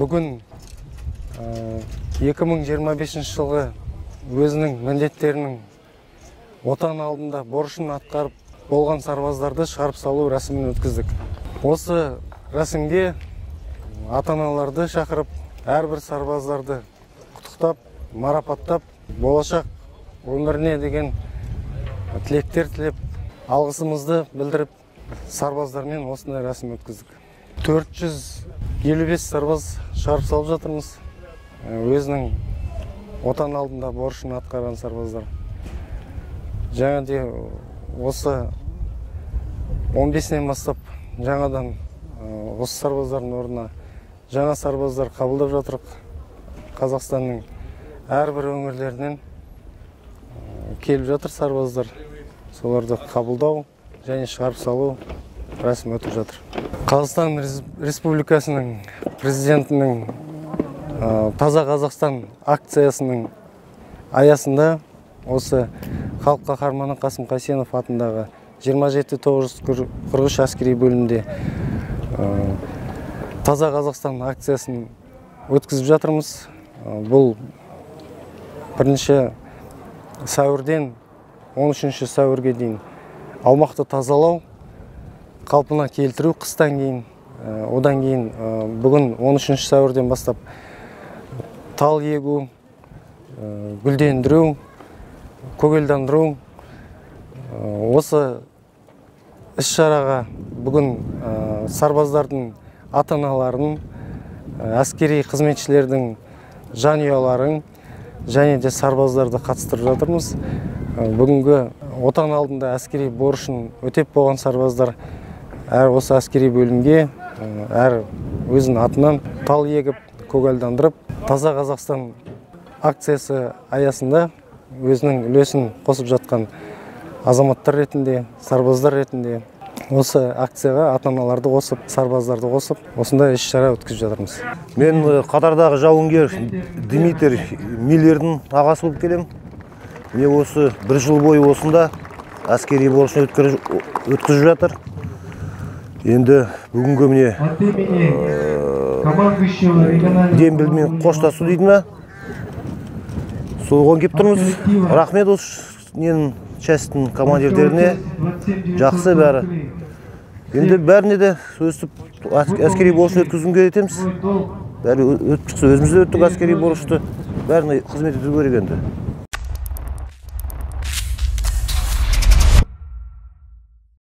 Бүгін 2025 жылғы өзінің міндеттерінің отан алдында борышын атқарып болған сарбаздарды шығарып салу рәсімін өткіздік. Осы рәсімге ата-аналарды шақырып, әрбір сарбаздарды құттықтап, марапаттап, болашақ өміріне деген тілектер тілеп, алғысымызды білдіріп, сарбаздармен осындай рәсім өткіздік. 455 сарбаз шығарып салып жатырмыз. Өзінің отан алдында борышын атқарған сарбаздар. Жаңа де осы 15-нен бастап жаңадан осы сарбаздардың орнына жаңа сарбаздар қабылдап жатырық. Қазақстанның әрбір өңірлерінен келіп жатыр сарбаздар. Соларды қабылдау және шығарып салу рәсімі өтіп жатыр. Қазақстан Республикасының президентінің Таза Қазақстан акциясының аясында осы халық қаһарманы Қасым Қайсенов атындағы 27943 әскери бөлімінде Таза Қазақстан акциясын өткізіп жатырмыз. Бұл бірінші сәуірден 13 сәуірге дейін аумақты тазалау, қалпына келтіру қыстан кейін, одан кейін бүгін 13 сәуірден бастап тал егу, гүлдендіру, көгалдандыру. Осы іс-шараға бүгін сарбаздардың ата-аналарын, әскери қызметшілердің жанұяларын және де сарбаздарды қатыстырып жатырмыз. Бүгінгі отан алдында әскери борышын өтеп болған сарбаздар әр осы әскери бөлімге әр өзінің атынан тал егіп, көгалдандырып, Таза Қазақстан акциясы аясында өзінің үлесін қосып жатқан азаматтар ретінде, сарбаздар ретінде осы акцияға ата-аналарды қосып, сарбаздарды қосып, осындай іс-шара өткізіп жатырмыз. Мен қатардағы жауынгер Дмитрий Миллердің ағасы болып келем. Міне осы бір жыл бойы осында әскери борышын өткізіп жатыр. Енді бүгінгі міне дембілмен қоштасу дейді ме? Соған кеп тұрмыз. Рахмет осы ненің частың командирлеріне. Жақсы бәрі. Енді бәріне де өстіп әскери борышын өткізгенге етеміз. Бәрі өтіп шықса, өзіміз де өттік әскери борышты. Бәріне қызмет ету керек енді.